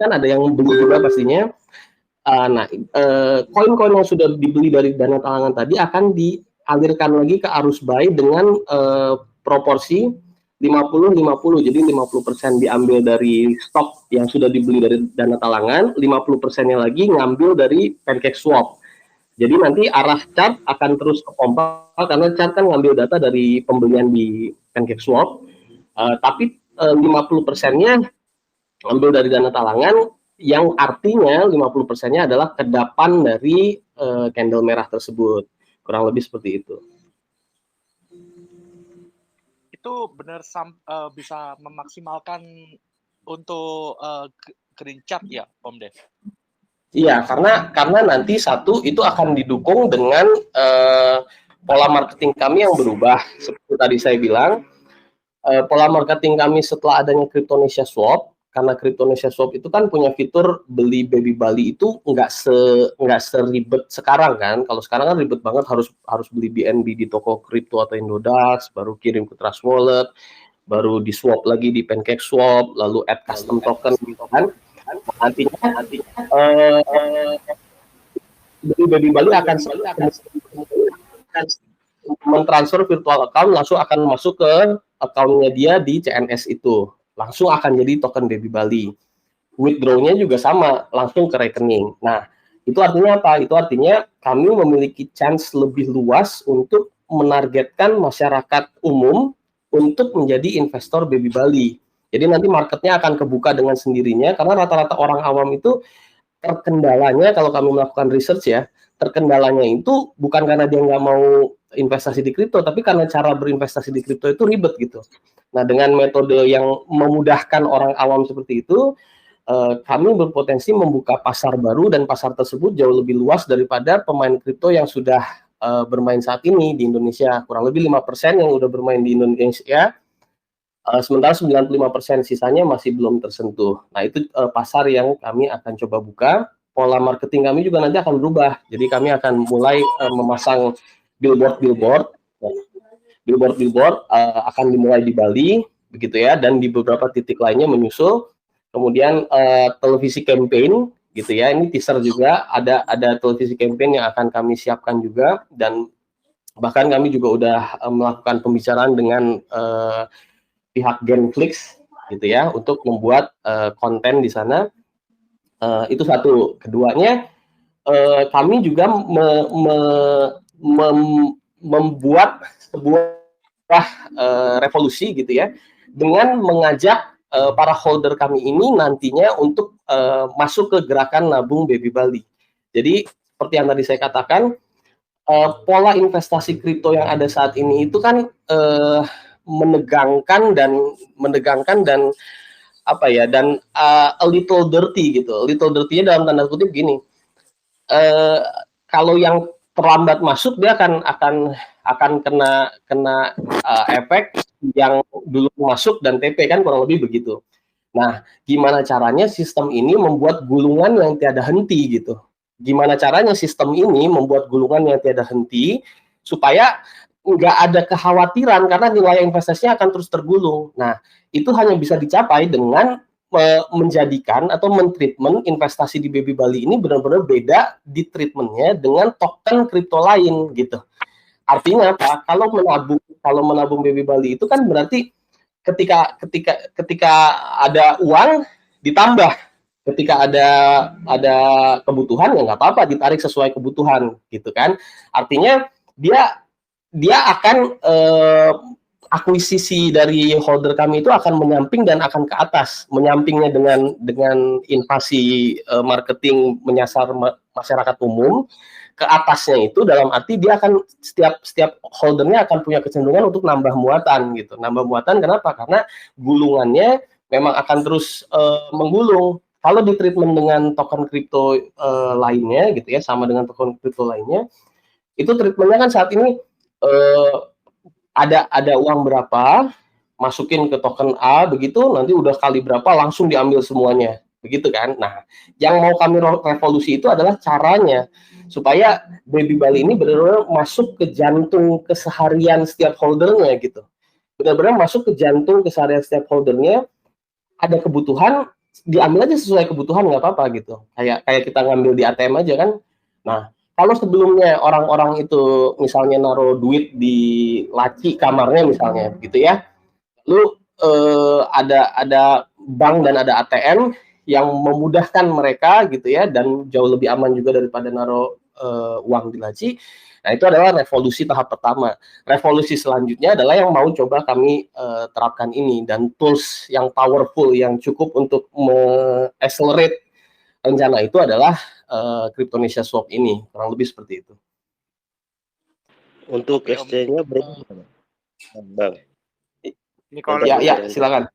kan ada yang beli juga pastinya. Koin-koin yang sudah dibeli dari dana talangan tadi akan dialirkan lagi ke arus buy dengan proporsi 50-50. Jadi 50% diambil dari stok yang sudah dibeli dari dana talangan, 50%-nya lagi ngambil dari pancake swap. Jadi nanti arah chart akan terus ke pompa karena chart kan ngambil data dari pembelian di pancake swap. Tapi 50%-nya ambil dari dana talangan, yang artinya 50%-nya adalah kedapan dari candle merah tersebut. Kurang lebih seperti itu. Itu benar bisa memaksimalkan untuk green chart ya, Om Dev? Iya, karena nanti satu itu akan didukung dengan pola marketing kami yang berubah. Seperti tadi saya bilang, pola marketing kami setelah adanya Cryptonesia Swap, karena Cryptonesia Swap itu kan punya fitur beli Baby Bali itu nggak seribet sekarang kan. Kalau sekarang kan ribet banget, harus beli BNB di toko kripto atau Indodax, baru kirim ke Trust Wallet, baru di swap lagi di Pancake Swap, lalu add custom token gitu kan. Nantinya beli Baby Bali akan mentransfer virtual account, langsung akan masuk ke account-nya dia di CNS itu, langsung akan jadi token Baby Bali. Withdraw-nya juga sama, langsung ke rekening. Nah, itu artinya apa? Itu artinya kami memiliki chance lebih luas untuk menargetkan masyarakat umum untuk menjadi investor Baby Bali. Jadi nanti marketnya akan kebuka dengan sendirinya, karena rata-rata orang awam itu terkendalanya, kalau kami melakukan research ya, terkendalanya itu bukan karena dia nggak mau investasi di kripto, tapi karena cara berinvestasi di kripto itu ribet gitu. Nah, dengan metode yang memudahkan orang awam seperti itu, kami berpotensi membuka pasar baru, dan pasar tersebut jauh lebih luas daripada pemain kripto yang sudah bermain saat ini di Indonesia. Kurang lebih 5% yang udah bermain di Indonesia, sementara 95% sisanya masih belum tersentuh. Nah, itu pasar yang kami akan coba buka. Pola marketing kami juga nanti akan berubah. Jadi kami akan mulai memasang billboard akan dimulai di Bali, begitu ya, dan di beberapa titik lainnya menyusul. Kemudian televisi campaign, gitu ya. Ini teaser juga, ada televisi campaign yang akan kami siapkan juga, dan bahkan kami juga udah melakukan pembicaraan dengan pihak Genflix gitu ya untuk membuat konten di sana. Itu satu. Keduanya, kami juga membuat sebuah revolusi gitu ya, dengan mengajak para holder kami ini nantinya untuk masuk ke gerakan nabung Baby Bali. Jadi seperti yang tadi saya katakan, pola investasi kripto yang ada saat ini itu kan menegangkan dan apa ya, dan a little dirty gitu. Little dirty-nya dalam tanda kutip gini, kalau yang terlambat masuk dia akan kena efek yang dulu masuk dan TP kan, kurang lebih begitu. Nah, gimana caranya sistem ini membuat gulungan yang tiada henti gitu? Gimana caranya sistem ini membuat gulungan yang tiada henti supaya nggak ada kekhawatiran karena nilai investasinya akan terus tergulung. Nah, itu hanya bisa dicapai dengan menjadikan atau mentreatment investasi di Baby Bali ini benar-benar beda di treatmentnya dengan token kripto lain gitu. Artinya apa? Kalau menabung Baby Bali itu kan berarti ketika ada uang ditambah, ketika ada kebutuhan ya nggak apa-apa ditarik sesuai kebutuhan gitu kan. Artinya dia akan akuisisi dari holder kami itu akan menyamping dan akan ke atas. Menyampingnya dengan invasi marketing menyasar masyarakat umum, ke atasnya itu dalam arti dia akan setiap holdernya akan punya kecenderungan untuk nambah muatan gitu. Nambah muatan kenapa? Karena gulungannya memang akan terus menggulung. Kalau di treatment dengan token kripto lainnya gitu ya, sama dengan token kripto lainnya, itu treatmentnya kan saat ini ada uang berapa masukin ke token A, begitu nanti udah kali berapa langsung diambil semuanya, begitu kan. Nah, yang mau kami revolusi itu adalah caranya supaya Baby Bali ini benar-benar masuk ke jantung keseharian setiap holdernya gitu, benar-benar masuk ke jantung keseharian setiap holdernya. Ada kebutuhan, diambil aja sesuai kebutuhan, nggak apa-apa gitu. Kayak kita ngambil di ATM aja kan. Nah, kalau sebelumnya orang-orang itu misalnya naruh duit di laci kamarnya misalnya gitu ya, lalu ada bank dan ada ATM yang memudahkan mereka gitu ya, dan jauh lebih aman juga daripada naruh uang di laci. Nah, itu adalah revolusi tahap pertama. Revolusi selanjutnya adalah yang mau coba kami terapkan ini, dan tools yang powerful yang cukup untuk me-accelerate rencana itu adalah Cryptonesia Swap ini, kurang lebih seperti itu. Untuk Oke, Om. exchange-nya berapa, Bang? Ini kalau Ya, silakan.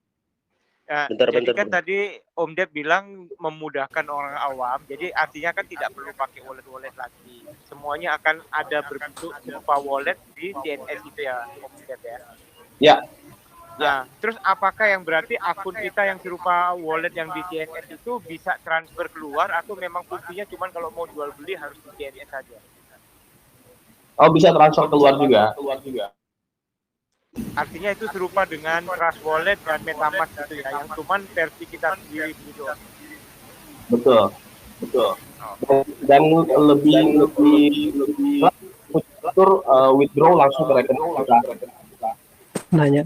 Bentar. jadi kan tadi Om Dep bilang memudahkan orang awam, jadi artinya kan tidak perlu pakai wallet lagi. Semuanya akan ada berbentuk berupa wallet di CNS itu ya, Om Dep ya. Ya. Nah, terus apakah yang berarti akun kita yang serupa wallet yang di CNS itu bisa transfer keluar, atau memang fungsinya cuma kalau mau jual beli harus di CNS saja? Oh, bisa transfer keluar juga. Artinya itu serupa dengan Trust Wallet dan MetaMask gitu ya, yang cuman versi kita sendiri gitu. Betul. Dan lebih fitur withdraw langsung ke rekening kita. Nanya.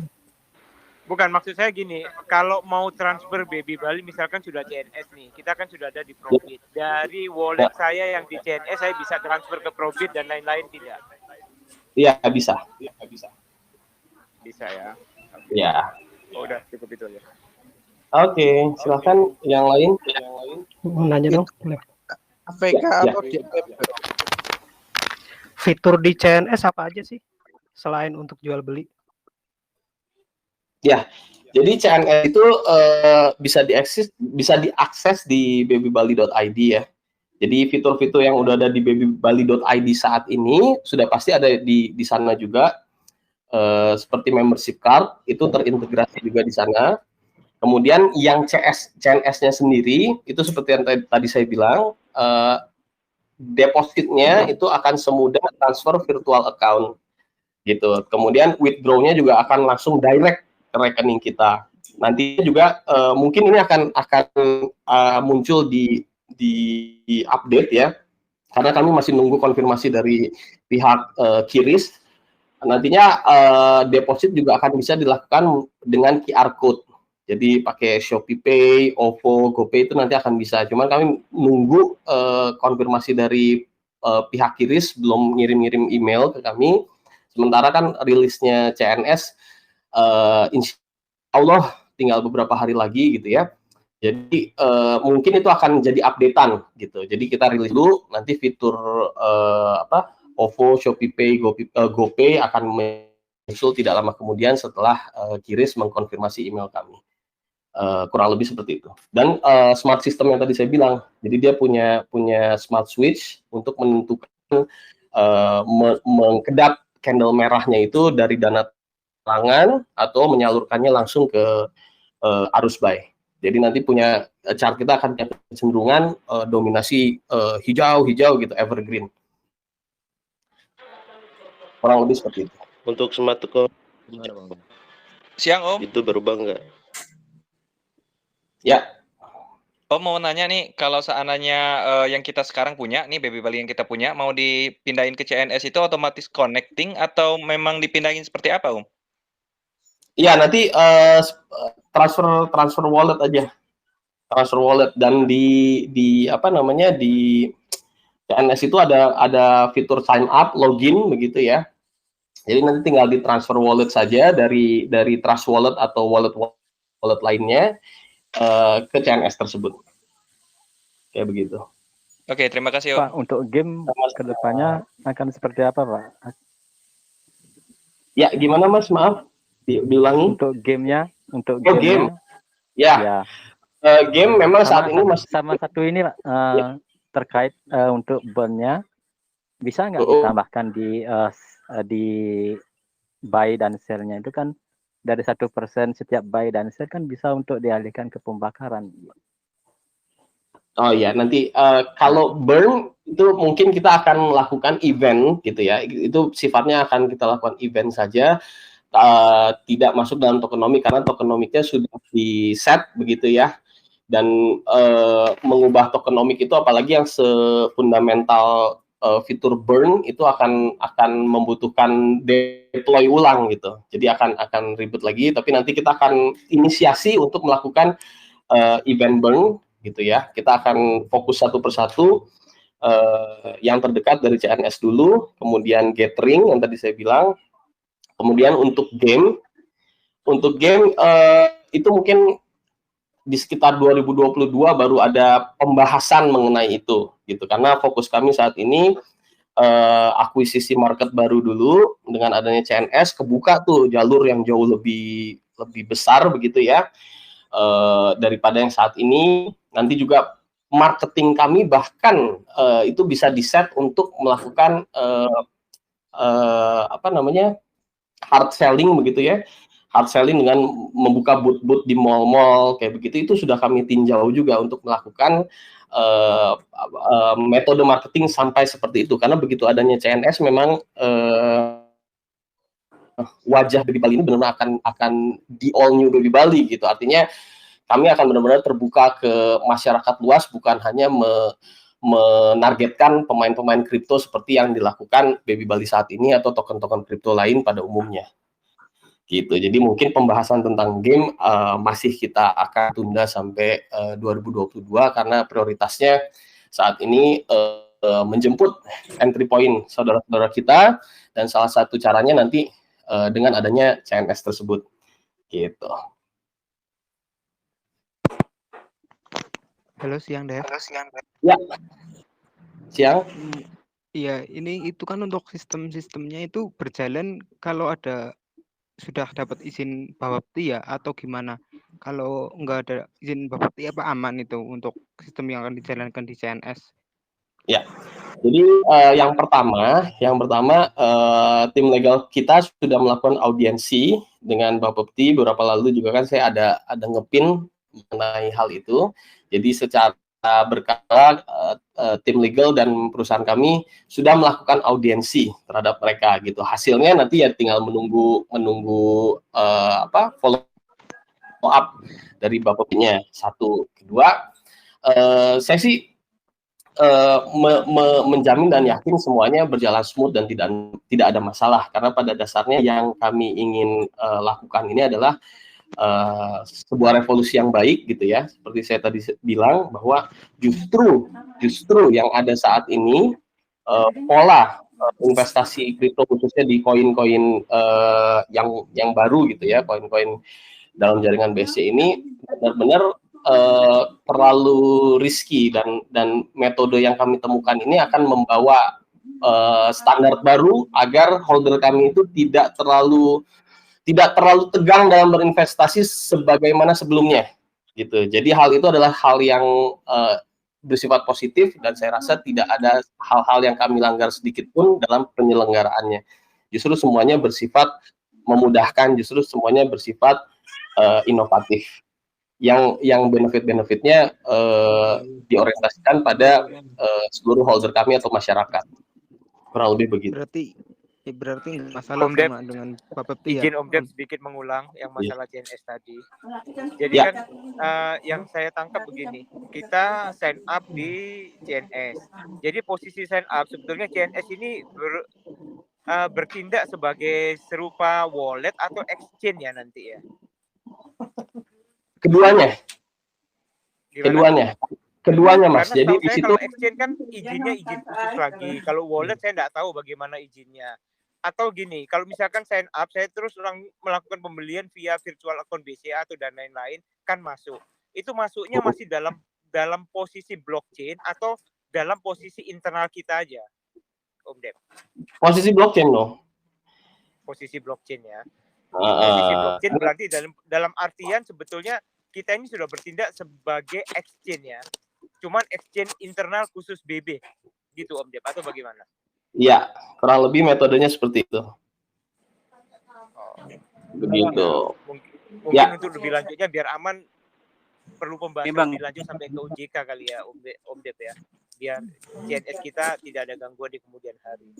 Bukan, maksud saya gini, kalau mau transfer Baby Bali misalkan sudah CNS nih, kita kan sudah ada di Probit. Dari wallet saya yang di CNS saya bisa transfer ke Probit dan lain-lain tidak? Iya, bisa. Bisa ya. Ya. Oh, udah cukup itu aja. Oke, silakan yang lain. Nanya dong. Boleh. APK Ya. atau DPP? Fitur di CNS apa aja sih selain untuk jual beli? Ya, jadi CNS itu bisa diakses di babybali.id ya. Jadi fitur-fitur yang udah ada di babybali.id saat ini sudah pasti ada di sana juga. Seperti membership card itu terintegrasi juga di sana. Kemudian yang CNS-nya sendiri itu seperti yang tadi saya bilang, depositnya itu akan semudah transfer virtual account gitu. Kemudian withdraw-nya juga akan langsung direct ke rekening kita. Nanti juga mungkin ini akan muncul di update ya, karena kami masih nunggu konfirmasi dari pihak QRIS. Nantinya deposit juga akan bisa dilakukan dengan QR code. Jadi pakai Shopee Pay, OVO, GoPay itu nanti akan bisa. Cuman kami nunggu konfirmasi dari pihak QRIS, belum ngirim-ngirim email ke kami. Sementara kan rilisnya CNS insya Allah tinggal beberapa hari lagi gitu ya. Jadi mungkin itu akan jadi updatean gitu. Jadi kita rilis dulu, nanti fitur OVO, Shopee Pay, GoPay akan muncul tidak lama kemudian setelah QRIS mengkonfirmasi email kami. Kurang lebih seperti itu. Dan smart system yang tadi saya bilang, jadi dia punya smart switch untuk menentukan mengkedap candle merahnya itu dari dana talangan atau menyalurkannya langsung ke arus buy. Jadi nanti punya chart kita akan punya kecenderungan dominasi hijau gitu, evergreen. Kurang lebih seperti itu. Untuk smart account gimana, Bang? Siang, Om. Itu berubah nggak? Ya. Om mau nanya nih, kalau seandainya yang kita sekarang punya, nih Baby Bali yang kita punya, mau dipindahin ke CNS itu otomatis connecting atau memang dipindahin seperti apa, Om? Iya, nanti transfer wallet aja. Transfer wallet, dan di apa namanya, di CNS itu ada fitur sign up, login begitu ya. Jadi nanti tinggal di transfer wallet saja dari Trust Wallet atau wallet lainnya ke CNS tersebut. Kayak begitu. Oke, terima kasih, Om. Pak, untuk game kedepannya akan seperti apa, Pak? Ya, gimana Mas? Maaf, diulangi. Untuk gamenya, game. Ya. Game memang saat ini masih sama satu ini, Pak, terkait untuk burn-nya, bisa nggak ditambahkan di buy dan sell-nya itu kan dari 1% setiap buy dan sell kan bisa untuk dialihkan ke pembakaran. Oh ya, nanti kalau burn itu mungkin kita akan melakukan event gitu ya. Itu sifatnya akan kita lakukan event saja, tidak masuk dalam tokenomic karena tokenomicnya sudah di set begitu ya. Dan mengubah tokenomic itu apalagi yang sefundamental fitur burn itu akan membutuhkan deploy ulang gitu. Jadi akan ribet lagi, tapi nanti kita akan inisiasi untuk melakukan event burn gitu ya. Kita akan fokus satu persatu, yang terdekat dari CNS dulu, kemudian gathering yang tadi saya bilang, kemudian untuk game itu mungkin di sekitar 2022 baru ada pembahasan mengenai itu gitu, karena fokus kami saat ini akuisisi market baru dulu. Dengan adanya CNS kebuka tuh jalur yang jauh lebih besar begitu ya, daripada yang saat ini. Nanti juga marketing kami bahkan itu bisa di-set untuk melakukan hard selling begitu ya. Hard selling dengan membuka booth-booth di mall-mall kayak begitu, itu sudah kami tinjau juga untuk melakukan metode marketing sampai seperti itu. Karena begitu adanya CNS memang wajah Baby Bali ini benar-benar akan di all new Baby Bali gitu. Artinya kami akan benar-benar terbuka ke masyarakat luas, bukan hanya menargetkan pemain-pemain kripto seperti yang dilakukan Baby Bali saat ini atau token-token kripto lain pada umumnya. Gitu. Jadi mungkin pembahasan tentang game masih kita akan tunda sampai 2022 karena prioritasnya saat ini menjemput entry point saudara-saudara kita, dan salah satu caranya nanti dengan adanya CNS tersebut. Gitu. Halo, siang Dev. Ya. Siang. Iya, ini itu kan untuk sistem-sistemnya itu berjalan kalau sudah dapat izin Bapepti ya, atau gimana? Kalau nggak ada izin Bapepti apa aman itu untuk sistem yang akan dijalankan di CNS? Ya, jadi yang pertama tim legal kita sudah melakukan audiensi dengan Bapepti beberapa lalu juga kan, saya ada ngepin mengenai hal itu. Jadi secara berkala tim legal dan perusahaan kami sudah melakukan audiensi terhadap mereka gitu. Hasilnya nanti ya tinggal menunggu follow up dari Bapeptinya. Satu, kedua, saya sih menjamin dan yakin semuanya berjalan smooth dan tidak ada masalah, karena pada dasarnya yang kami ingin lakukan ini adalah sebuah revolusi yang baik gitu ya. Seperti saya tadi bilang bahwa justru yang ada saat ini pola investasi kripto khususnya di koin-koin yang baru gitu ya, koin-koin dalam jaringan BSC ini benar-benar terlalu risky, dan metode yang kami temukan ini akan membawa standar baru agar holder kami itu tidak terlalu tegang dalam berinvestasi sebagaimana sebelumnya gitu. Jadi hal itu adalah hal yang bersifat positif, dan saya rasa tidak ada hal-hal yang kami langgar sedikit pun dalam penyelenggaraannya. Justru semuanya bersifat memudahkan, justru semuanya bersifat inovatif. Yang benefit-benefitnya diorientasikan pada seluruh holder kami atau masyarakat. Kurang lebih begitu. Berarti masalah Om Dep, sama dengan Bapepti ya. Izin Om Dep sedikit mengulang yang masalah CNS tadi. Jadi Ya. kan yang saya tangkap begini, kita sign up di CNS. Jadi posisi sign up sebetulnya CNS ini bertindak sebagai serupa wallet atau exchange ya nanti ya. Keduanya Mas. Karena Jadi di situ kalau exchange kan izinnya izin khusus lagi. Kalau wallet saya nggak tahu bagaimana izinnya. Atau gini, kalau misalkan sign up, saya terus melakukan pembelian via virtual account BCA atau dan lain-lain, kan masuk. Itu masuknya masih dalam posisi blockchain atau dalam posisi internal kita aja, Om Dep? posisi blockchain loh. Posisi blockchain ya. Posisi blockchain berarti dalam artian sebetulnya kita ini sudah bertindak sebagai exchange ya. Cuman exchange internal khusus BB gitu Om Dep, atau bagaimana? Iya, kurang lebih metodenya seperti itu. Begitu. Mungkin Ya. untuk lebih lanjutnya biar aman perlu pembahasan lebih lanjut sampai ke OJK kali ya Om Dep ya. Biar CNS kita tidak ada gangguan di kemudian hari.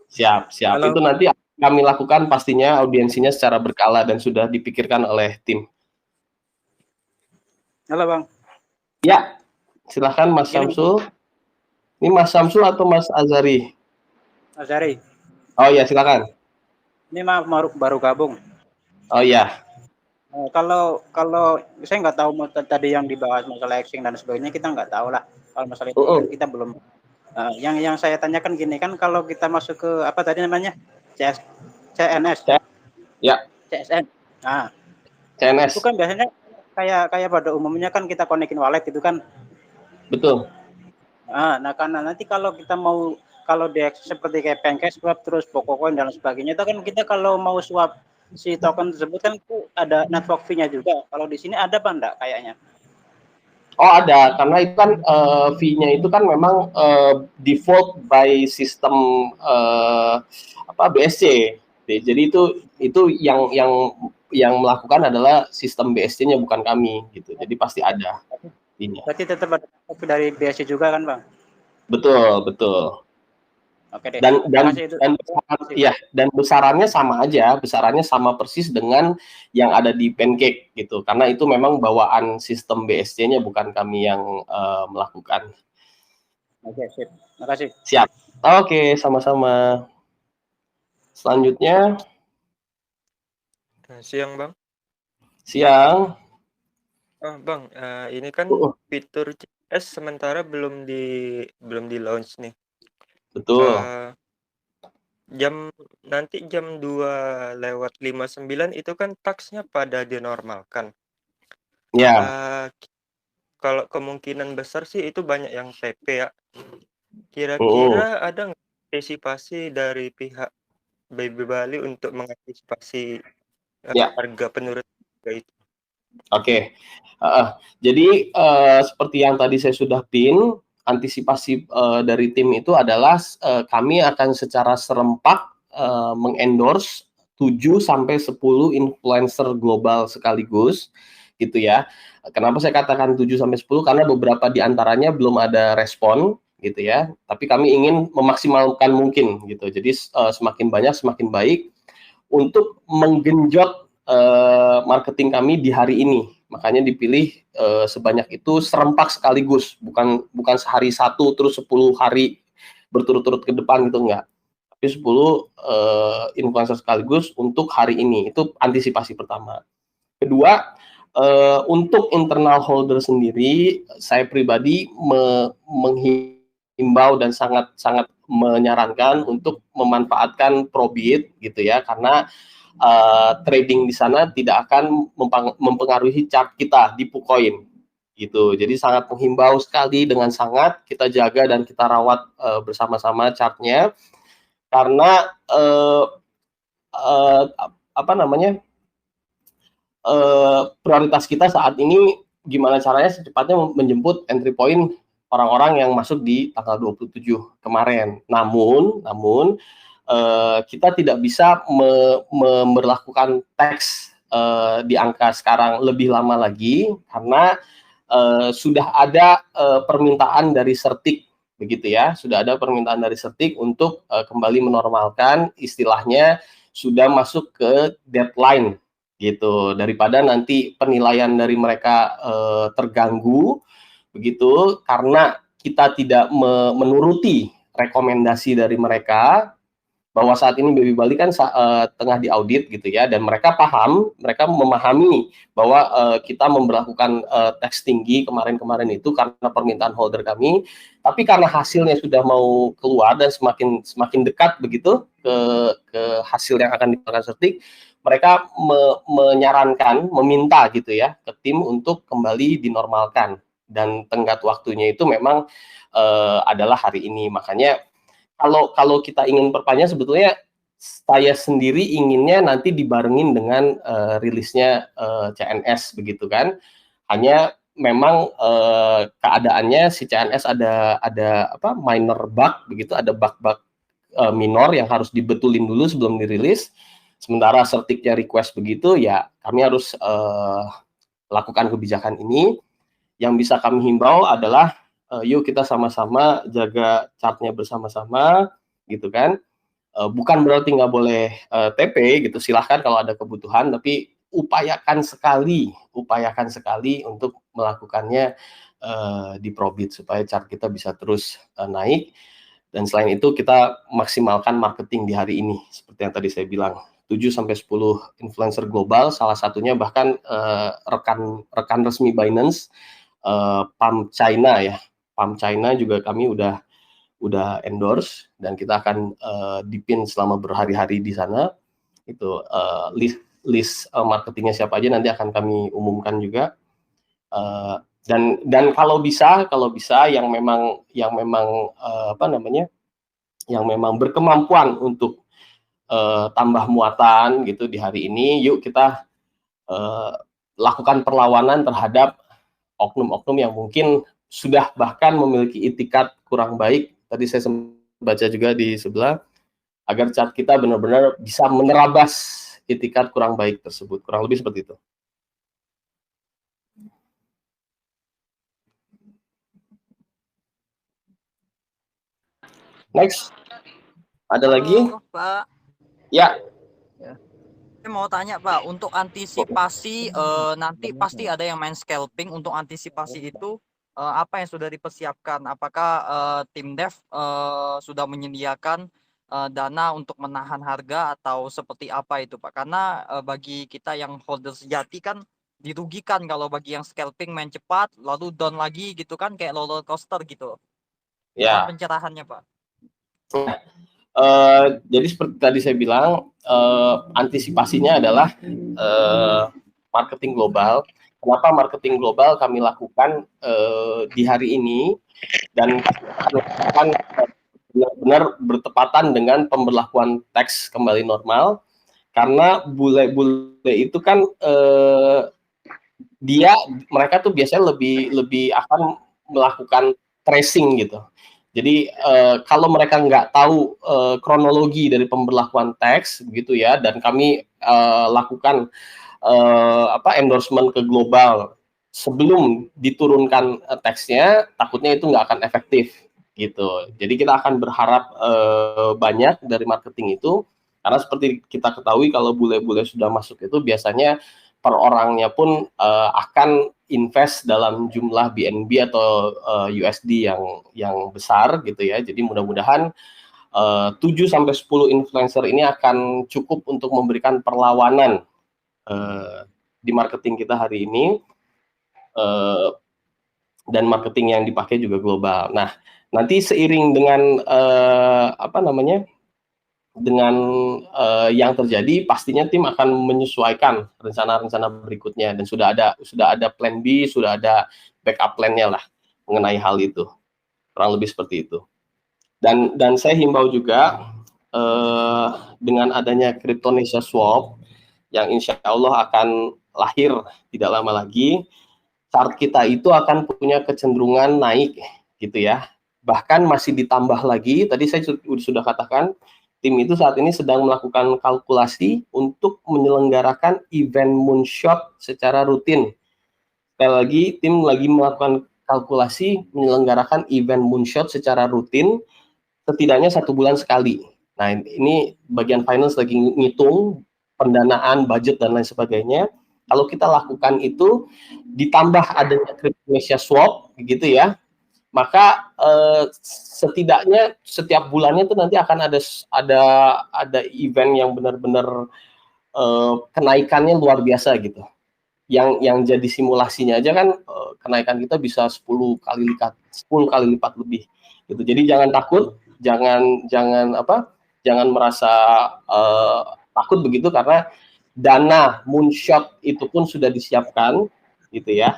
Siap. Halo. Itu nanti kami lakukan pastinya audiensinya secara berkala dan sudah dipikirkan oleh tim. Halo Bang. Ya, silahkan Mas Gini, Samsul. Ini Mas Samsul atau Mas Azari? Mas Ari, Oh ya, silakan. ini baru gabung. Oh ya, Kalau saya nggak tahu tadi yang dibahas masalah hashing dan sebagainya, kita nggak tahu lah. Kalau masalah itu kan kita belum. Yang saya tanyakan gini kan, kalau kita masuk ke apa tadi namanya CNS, ya, CSN. Nah, CNS. itu kan biasanya kayak pada umumnya kan kita konekin wallet itu kan. Betul. Nah, karena nanti kalau kita mau seperti kayak PancakeSwap terus Pococoin dan sebagainya itu kan kita kalau mau swap si token tersebut kan itu ada network fee-nya juga. Kalau di sini ada apa enggak kayaknya? Oh ada, karena itu kan fee-nya itu kan memang default by sistem BSC. Jadi itu yang melakukan adalah sistem BSC-nya, bukan kami gitu. Jadi pasti ada fee-nya. Berarti tetap ada dari BSC juga kan, Bang? Betul. Oke deh. Dan besarannya sama persis dengan yang ada di Pancake gitu. Karena itu memang bawaan sistem BSC-nya, bukan kami yang melakukan. Oke, sip. Makasih. Siap. Oke, sama-sama. Selanjutnya. Siang, Bang. Siang. Bang, ini kan fitur CS sementara belum di launch nih. Betul. Nanti jam 2:59 itu kan taksnya pada dinormalkan. Ya. Kalau kemungkinan besar sih itu banyak yang TP ya. Kira-kira ada nggak antisipasi dari pihak Baby Bali untuk mengantisipasi harga penurut itu? Oke. Jadi seperti yang tadi saya sudah pin, antisipasi dari tim itu adalah kami akan secara serempak mengendorse 7-10 influencer global sekaligus gitu ya. Kenapa saya katakan 7-10? Karena beberapa di antaranya belum ada respon gitu ya. Tapi kami ingin memaksimalkan mungkin gitu. Jadi semakin banyak semakin baik untuk menggenjot marketing kami di hari ini. Makanya dipilih sebanyak itu serempak sekaligus, bukan sehari satu terus 10 hari berturut-turut ke depan gitu, enggak. Tapi 10 influencer sekaligus untuk hari ini. Itu antisipasi pertama. Kedua, untuk internal holder sendiri, saya pribadi menghimbau dan sangat menyarankan untuk memanfaatkan Probit gitu ya, karena trading di sana tidak akan mempengaruhi chart kita di PuCoin gitu. Jadi sangat menghimbau sekali, dengan sangat kita jaga dan kita rawat bersama-sama chartnya, karena prioritas kita saat ini gimana caranya secepatnya menjemput entry point orang-orang yang masuk di tanggal 27 kemarin. Namun kita tidak bisa memberlakukan tax di angka sekarang lebih lama lagi, karena sudah ada permintaan dari Certik begitu ya, sudah ada permintaan dari Certik untuk kembali menormalkan, istilahnya sudah masuk ke deadline gitu, daripada nanti penilaian dari mereka terganggu begitu karena kita tidak menuruti rekomendasi dari mereka, bahwa saat ini Baby Bali kan tengah diaudit gitu ya, dan mereka memahami bahwa kita memberlakukan tax tinggi kemarin itu karena permintaan holder kami, tapi karena hasilnya sudah mau keluar dan semakin dekat begitu ke hasil yang akan dikeluarkan Certik, mereka menyarankan, meminta gitu ya ke tim untuk kembali dinormalkan, dan tenggat waktunya itu memang adalah hari ini. Makanya kalau kita ingin perpanjang, sebetulnya saya sendiri inginnya nanti dibarengin dengan rilisnya CNS begitu kan. Hanya memang keadaannya si CNS ada minor bug begitu, ada bug minor yang harus dibetulin dulu sebelum dirilis. Sementara Certiknya request begitu, ya kami harus lakukan kebijakan ini. Yang bisa kami himbau adalah yuk kita sama-sama jaga chartnya bersama-sama gitu kan. Bukan berarti nggak boleh TP gitu, silahkan kalau ada kebutuhan, tapi upayakan sekali untuk melakukannya di Probit supaya chart kita bisa terus naik. Dan selain itu kita maksimalkan marketing di hari ini seperti yang tadi saya bilang. 7-10 influencer global, salah satunya bahkan rekan resmi Binance, Pump China ya. Pump China juga kami udah endorse dan kita akan dipin selama berhari-hari di sana. Itu list marketingnya siapa aja nanti akan kami umumkan juga. Dan kalau bisa yang memang yang memang berkemampuan untuk tambah muatan gitu di hari ini, yuk kita lakukan perlawanan terhadap oknum-oknum yang mungkin sudah bahkan memiliki itikat kurang baik. Tadi saya baca juga di sebelah, agar chart kita benar-benar bisa menerabas itikat kurang baik tersebut. Kurang lebih seperti itu. Next. Ada lagi? Pak. Ya. Saya mau tanya Pak, untuk antisipasi nanti pasti ada yang main scalping. Untuk antisipasi itu apa yang sudah dipersiapkan? Apakah tim dev sudah menyediakan dana untuk menahan harga atau seperti apa itu Pak? Karena bagi kita yang holder sejati kan dirugikan kalau bagi yang scalping main cepat lalu down lagi gitu kan, kayak roller coaster gitu. Ya. Pencerahannya Pak. Jadi seperti tadi saya bilang, antisipasinya adalah marketing global. Kenapa marketing global kami lakukan di hari ini dan akan benar-benar bertepatan dengan pemberlakuan tax kembali normal, karena bule-bule itu kan mereka tuh biasanya lebih akan melakukan tracing gitu. Jadi kalau mereka nggak tahu kronologi dari pemberlakuan tax begitu ya, dan kami lakukan endorsement ke global sebelum diturunkan taxnya, takutnya itu nggak akan efektif gitu. Jadi kita akan berharap banyak dari marketing itu, karena seperti kita ketahui kalau bule-bule sudah masuk itu biasanya per orangnya pun akan invest dalam jumlah BNB atau USD yang besar gitu ya. Jadi mudah-mudahan 7-10 influencer ini akan cukup untuk memberikan perlawanan di marketing kita hari ini, dan marketing yang dipakai juga global. Nah, nanti seiring dengan dengan yang terjadi, pastinya tim akan menyesuaikan rencana-rencana berikutnya, dan sudah ada plan B, sudah ada backup plan-nya lah mengenai hal itu. Kurang lebih seperti itu. Dan saya himbau juga dengan adanya Cryptonesia Swap yang insya Allah akan lahir tidak lama lagi, chart kita itu akan punya kecenderungan naik gitu ya. Bahkan masih ditambah lagi, tadi saya sudah katakan, tim itu saat ini sedang melakukan kalkulasi untuk menyelenggarakan event moonshot secara rutin. Sekali lagi, tim lagi melakukan kalkulasi menyelenggarakan event moonshot secara rutin, setidaknya 1 bulan sekali. Nah, ini bagian finance lagi ngitung pendanaan, budget, dan lain sebagainya. Kalau kita lakukan itu, ditambah adanya Cryptonesia Swap, gitu ya, maka setidaknya setiap bulannya itu nanti akan ada event yang benar-benar kenaikannya luar biasa gitu. Yang jadi simulasinya aja kan kenaikan kita bisa 10 kali lipat lebih gitu. Jadi jangan takut, jangan merasa takut begitu, karena dana moonshot itu pun sudah disiapkan gitu ya.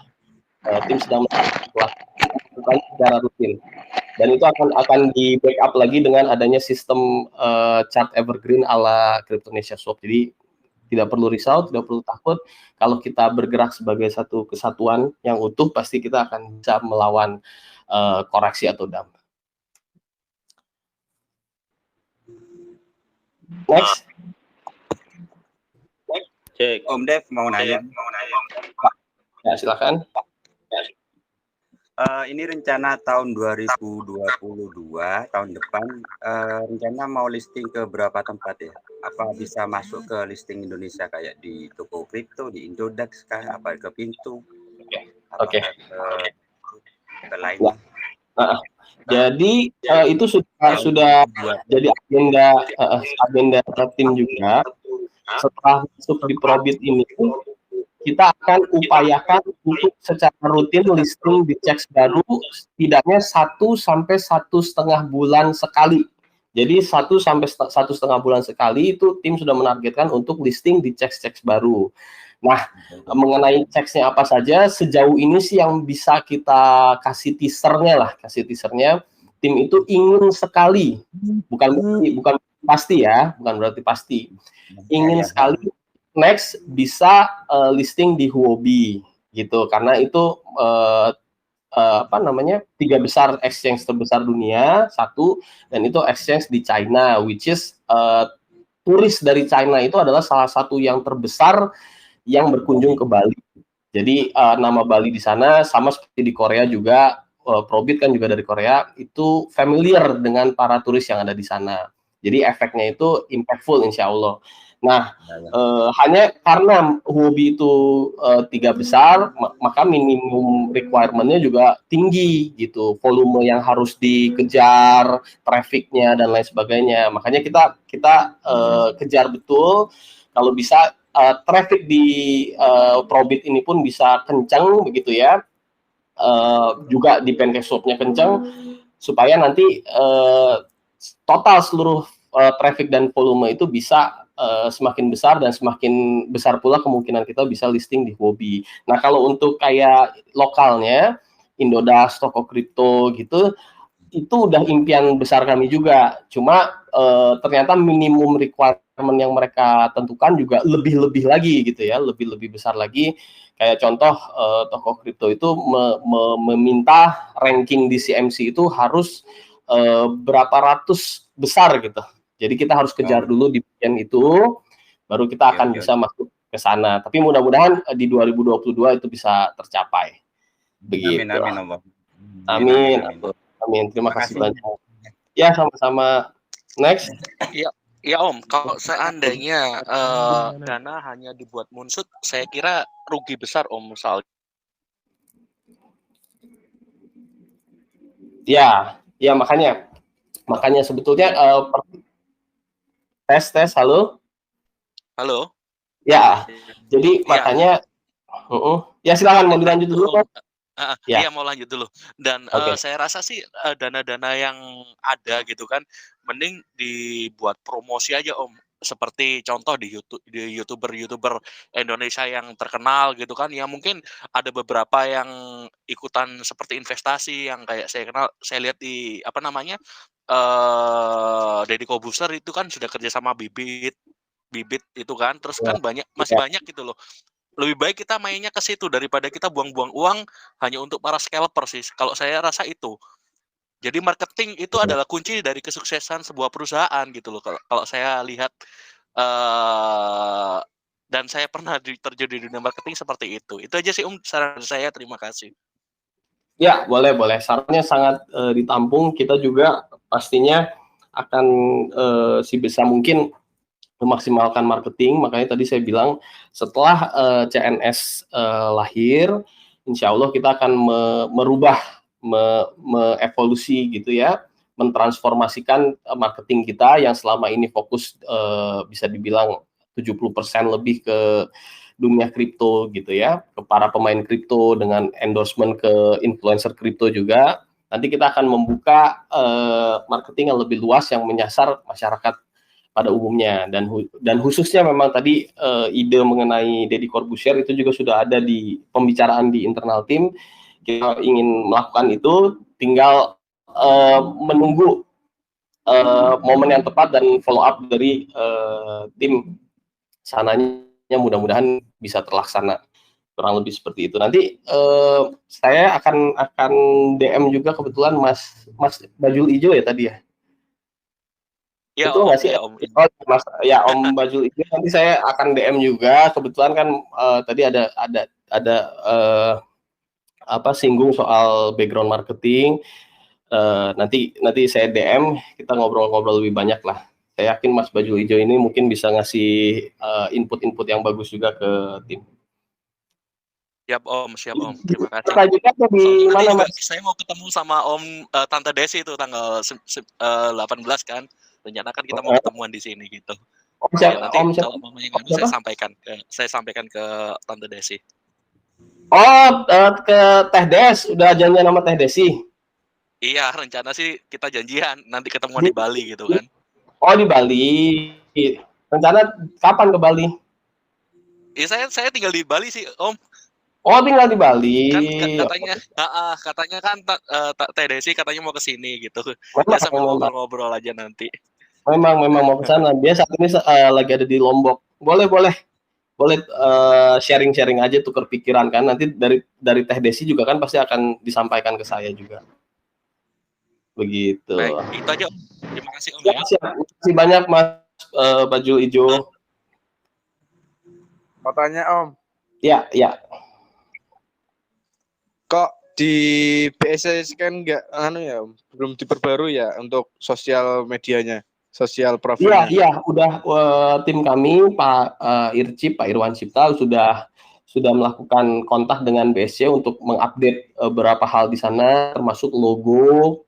Tim sedang melakukan secara rutin, dan itu akan di backup lagi dengan adanya sistem chart evergreen ala Cryptonesia Swap. Jadi tidak perlu risau, tidak perlu takut. Kalau kita bergerak sebagai satu kesatuan yang utuh, pasti kita akan bisa melawan koreksi atau dump. Next. Cek. Om Dev mau nanya. Ya, silakan. Ini rencana tahun 2022, tahun depan, rencana mau listing ke berapa tempat ya? Apa bisa masuk ke listing Indonesia kayak di toko kripto, di Indodax kah? Apa ke Pintu? Oke. ke lainnya. Nah, jadi itu sudah jadi agenda tim juga. Setelah masuk di Probit ini, kita akan upayakan untuk secara rutin listing di checks baru setidaknya 1 sampai 1,5 bulan sekali. Jadi 1 sampai 1,5 bulan sekali itu tim sudah menargetkan untuk listing di checks baru. Nah, mengenai checksnya apa saja, sejauh ini sih yang bisa kita kasih teasernya, tim itu ingin sekali, bukan pasti ya, bukan berarti pasti, ingin sekali next bisa listing di Huobi gitu, karena itu 3 besar exchange terbesar dunia, 1, dan itu exchange di China, which is turis dari China itu adalah salah satu yang terbesar yang berkunjung ke Bali. Jadi nama Bali di sana sama seperti di Korea juga, Probit kan juga dari Korea, itu familiar dengan para turis yang ada di sana. Jadi efeknya itu impactful insya Allah. Nah, hanya karena Huobi itu 3 besar, maka minimum requirement-nya juga tinggi gitu, volume yang harus dikejar, traffic-nya dan lain sebagainya. Makanya kita kejar betul, kalau bisa traffic di Probit ini pun bisa kencang begitu ya, juga di PancakeSwap-nya kencang, supaya nanti total seluruh traffic dan volume itu bisa semakin besar, dan semakin besar pula kemungkinan kita bisa listing di Huobi. Nah, kalau untuk kayak lokalnya, Indodax, toko kripto gitu, itu udah impian besar kami juga. Cuma ternyata minimum requirement yang mereka tentukan juga lebih lagi gitu ya, lebih besar lagi. Kayak contoh toko kripto itu meminta ranking di CMC itu harus berapa ratus besar gitu. Jadi kita harus kejar dulu di bagian itu, baru kita akan bisa masuk ke sana. Tapi mudah-mudahan di 2022 itu bisa tercapai. Begitu. Amin. Terima kasih banyak. Ya, sama-sama. Next. Ya Om, kalau seandainya dana hanya dibuat moonshot, saya kira rugi besar Om misalnya. Ya makanya sebetulnya tes halo. Ya, jadi makanya ya silakan mau dilanjut dulu. Iya mau lanjut dulu. Dan saya rasa sih dana-dana yang ada gitu kan, mending dibuat promosi aja Om. Seperti contoh di YouTuber Indonesia yang terkenal gitu kan, ya mungkin ada beberapa yang ikutan seperti investasi yang kayak saya lihat di Deddy Corbuzier itu kan sudah kerja sama Bibit itu kan, terus kan masih banyak gitu loh. Lebih baik kita mainnya ke situ daripada kita buang-buang uang hanya untuk para scalper sih. Kalau saya rasa itu. Jadi marketing itu adalah kunci dari kesuksesan sebuah perusahaan gitu loh. Kalau saya lihat dan saya pernah terjun di dunia marketing seperti itu. Itu aja sih saran saya. Terima kasih. Ya, boleh. Sarannya sangat ditampung. Kita juga pastinya akan sebisa mungkin memaksimalkan marketing. Makanya tadi saya bilang setelah CNS lahir, insya Allah kita akan merubah, evolusi gitu ya, mentransformasikan marketing kita yang selama ini fokus bisa dibilang 70% lebih ke dunia kripto gitu ya, ke para pemain kripto dengan endorsement ke influencer kripto juga. Nanti kita akan membuka marketing yang lebih luas yang menyasar masyarakat pada umumnya, dan khususnya memang tadi ide mengenai Deddy Corbuzier itu juga sudah ada di pembicaraan di internal tim. Kita ingin melakukan itu, tinggal menunggu momen yang tepat dan follow up dari tim sananya, mudah-mudahan bisa terlaksana. Kurang lebih seperti itu. Nanti saya akan DM juga kebetulan Mas Bajul Ijo ya tadi ya. Ya, Betul nggak sih? Ya, Om Bajul Ijo, nanti saya akan DM juga. Kebetulan kan tadi ada singgung soal background marketing. Nanti saya DM, kita ngobrol-ngobrol lebih banyak lah. Saya yakin Mas Bajul Ijo ini mungkin bisa ngasih input-input yang bagus juga ke tim. Siap Om, siap Om. Terima kasih. Selanjutnya tuh di Soalnya nanti mana juga Mas? saya mau ketemu sama Om Tante Desi itu tanggal 18 kan. Rencana kan kita mau ketemuan di sini gitu. Om Ya siapa? nanti Om siapa? kalau mamanya Om nggak ada, siapa? saya sampaikan ke Tante Desi. Oh, ke Teh Des, udah janjian sama Teh Desi. Iya, rencana sih kita janjian nanti ketemuan di Bali gitu kan. Oh, di Bali. Rencana kapan ke Bali? Iya, saya tinggal di Bali sih, Om. Oh, tinggal di Bali. Kan katanya kan Teh Desi katanya mau ke sini gitu. Memang, Ya sambil ngobrol-ngobrol aja nanti. Memang mau ke sana. Dia saat ini lagi ada di Lombok. Boleh sharing-sharing aja, tukar pikiran kan. Nanti dari Teh Desi juga kan pasti akan disampaikan ke saya juga. Begitu. Baik, itu aja. Terima kasih Om ya. Terima kasih banyak Mas baju hijau. Mau tanya Om. Ya. Kok di BSC kan nggak ya Om, belum diperbarui ya untuk sosial medianya, sosial profilnya? Iya, udah tim kami Pak Pak Irwan Cipta sudah melakukan kontak dengan BSC untuk mengupdate beberapa hal di sana, termasuk logo.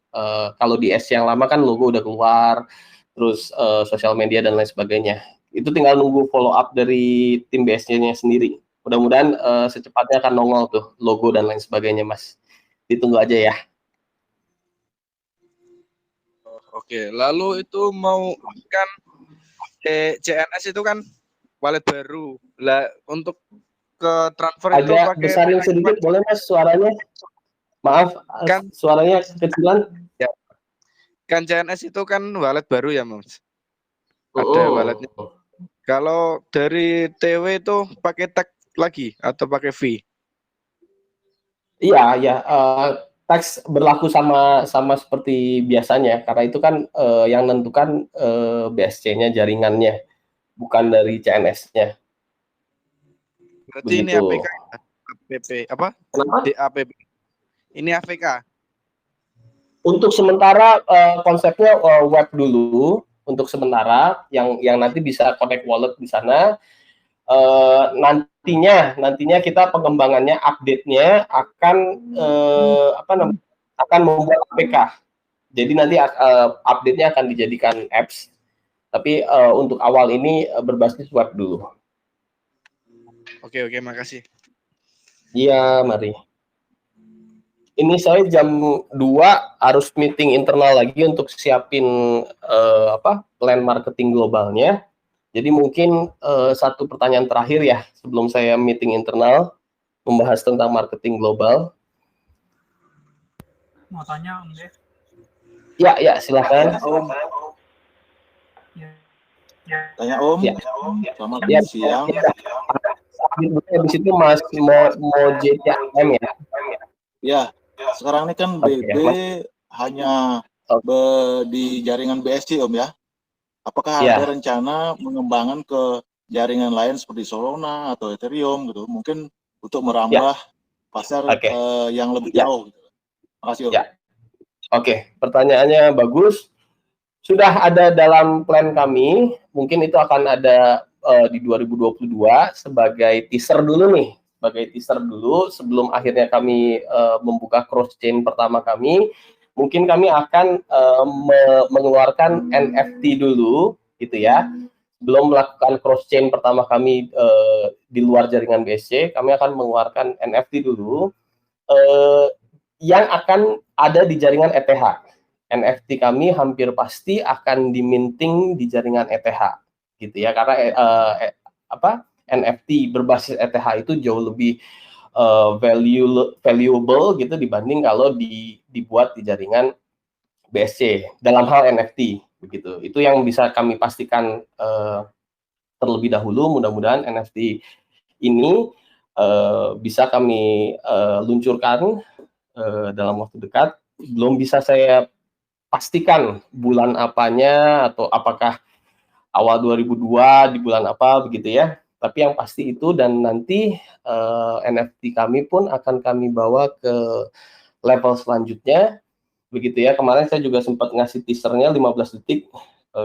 Kalau di SC yang lama kan logo udah keluar, terus sosial media dan lain sebagainya. Itu tinggal nunggu follow up dari tim BSC-nya sendiri. Mudah-mudahan secepatnya akan nongol tuh logo dan lain sebagainya, Mas. Ditunggu aja ya. Oke, lalu itu mau kan CNS itu kan wallet baru. Lah untuk ke transfer itu Agak pakai besarin sedikit boleh Mas suaranya? Maaf, kan suaranya kecilan. Ya. Kan CNS itu kan wallet baru ya, Mas. Ada walletnya. Kalau dari TW itu pakai tag lagi atau pakai fee? Iya, tax berlaku sama seperti biasanya karena itu kan yang menentukan BSC-nya, jaringannya, bukan dari CNS-nya. Berarti ini APK, APP apa? DAPP. Ini APK. Untuk sementara konsepnya web dulu. Untuk sementara yang nanti bisa connect wallet di sana. Nantinya kita pengembangannya, update-nya akan akan membuat APK. Jadi nanti update-nya akan dijadikan apps. Tapi untuk awal ini berbasis web dulu. Oke, makasih. Iya, mari. Ini saya jam 2 harus meeting internal lagi untuk siapin plan marketing globalnya. Jadi mungkin satu pertanyaan terakhir ya sebelum saya meeting internal membahas tentang marketing global. Mau tanya Om Dev? Ya, silakan. Om. Tanya Om. Ya. Selamat Ya. siang. Habis itu Mas mau JTM ya? Ya, sekarang ini kan BB hanya di jaringan BSC Om ya. Apakah ada rencana pengembangan ke jaringan lain seperti Solana atau Ethereum gitu, mungkin untuk merambah pasar yang lebih jauh? Gitu. Terima kasih Om. Oke, pertanyaannya bagus. Sudah ada dalam plan kami, mungkin itu akan ada di 2022 sebagai teaser dulu nih, sebelum akhirnya kami membuka cross chain pertama kami. Mungkin kami akan mengeluarkan NFT dulu, gitu ya. Belum melakukan cross chain pertama kami di luar jaringan BSC, kami akan mengeluarkan NFT dulu yang akan ada di jaringan ETH. NFT kami hampir pasti akan diminting di jaringan ETH, gitu ya. Karena NFT berbasis ETH itu jauh lebih valuable gitu dibanding kalau dibuat di jaringan BSC dalam hal NFT begitu. Itu yang bisa kami pastikan terlebih dahulu. Mudah-mudahan NFT ini bisa kami luncurkan dalam waktu dekat. Belum bisa saya pastikan bulan apanya atau apakah awal 2002 di bulan apa begitu ya. Tapi yang pasti itu, dan nanti NFT kami pun akan kami bawa ke level selanjutnya, begitu ya. Kemarin saya juga sempat ngasih teasernya 15 detik,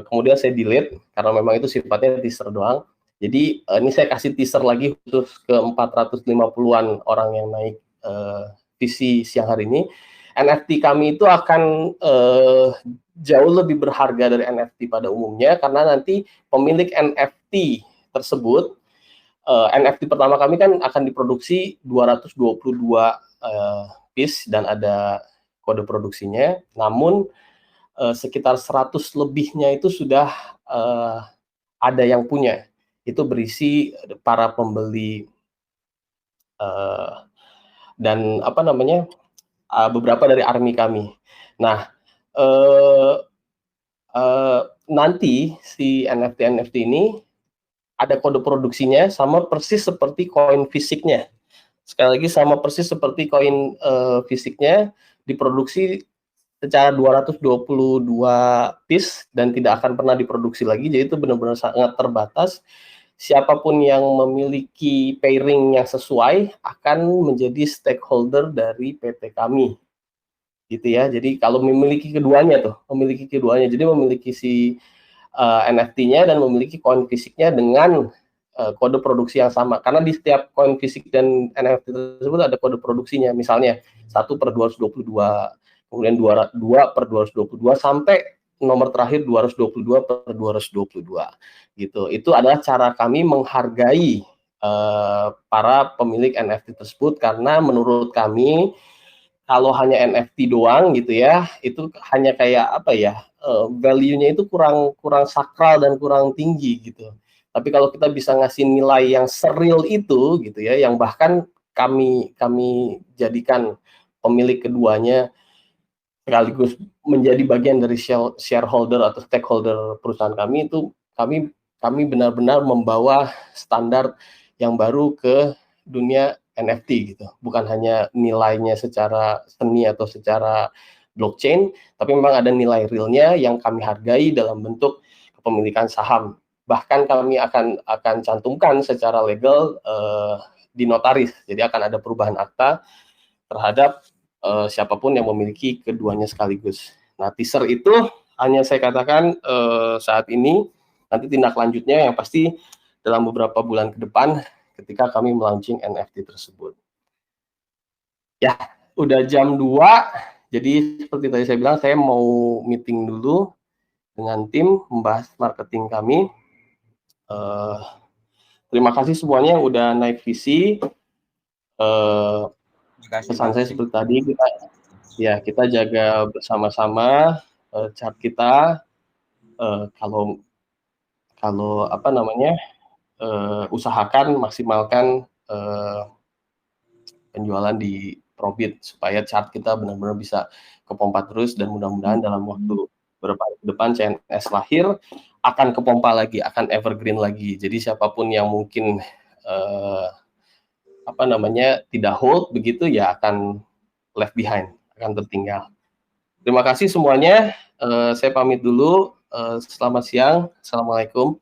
kemudian saya delete, karena memang itu sifatnya teaser doang. Jadi ini saya kasih teaser lagi khusus ke 450-an orang yang naik visi siang hari ini. NFT kami itu akan jauh lebih berharga dari NFT pada umumnya, karena nanti pemilik NFT tersebut, NFT pertama kami kan akan diproduksi 222 piece dan ada kode produksinya, namun sekitar 100 lebihnya itu sudah ada yang punya. Itu berisi para pembeli dan apa namanya, beberapa dari army kami. Nah, nanti si NFT ini ada kode produksinya sama persis seperti koin fisiknya. Sekali lagi sama persis seperti koin fisiknya, diproduksi secara 222 piece dan tidak akan pernah diproduksi lagi. Jadi itu benar-benar sangat terbatas. Siapapun yang memiliki pairing yang sesuai akan menjadi stakeholder dari PT kami, gitu ya. Jadi kalau memiliki keduanya jadi memiliki si NFT-nya dan memiliki koin fisiknya dengan kode produksi yang sama, karena di setiap koin fisik dan NFT tersebut ada kode produksinya, misalnya 1/222, kemudian 2/222 sampai nomor terakhir 222/222 gitu. Itu adalah cara kami menghargai para pemilik NFT tersebut, karena menurut kami kalau hanya NFT doang gitu ya, itu hanya kayak apa ya, value-nya itu kurang sakral dan kurang tinggi gitu. Tapi kalau kita bisa ngasih nilai yang seril itu gitu ya, yang bahkan kami jadikan pemilik keduanya sekaligus menjadi bagian dari shareholder atau stakeholder perusahaan kami, itu kami benar-benar membawa standar yang baru ke dunia NFT gitu. Bukan hanya nilainya secara seni atau secara blockchain, tapi memang ada nilai realnya yang kami hargai dalam bentuk kepemilikan saham. Bahkan kami akan cantumkan secara legal di notaris. Jadi akan ada perubahan akta terhadap siapapun yang memiliki keduanya sekaligus. Nah, teaser itu hanya saya katakan saat ini, nanti tindak lanjutnya yang pasti dalam beberapa bulan ke depan ketika kami melaunching NFT tersebut. Ya, udah jam 2, jadi seperti tadi saya bilang, saya mau meeting dulu dengan tim membahas marketing kami. Terima kasih semuanya yang udah naik visi. Pesan saya seperti tadi, kita jaga bersama-sama chart kita. Kalau apa namanya, usahakan maksimalkan penjualan di Probit supaya chart kita benar-benar bisa kepompa terus, dan mudah-mudahan dalam waktu beberapa hari ke depan CNS lahir akan kepompa lagi, akan evergreen lagi. Jadi siapapun yang mungkin apa namanya tidak hold begitu ya akan left behind, akan tertinggal. Terima kasih semuanya. Saya pamit dulu. Selamat siang. Assalamualaikum.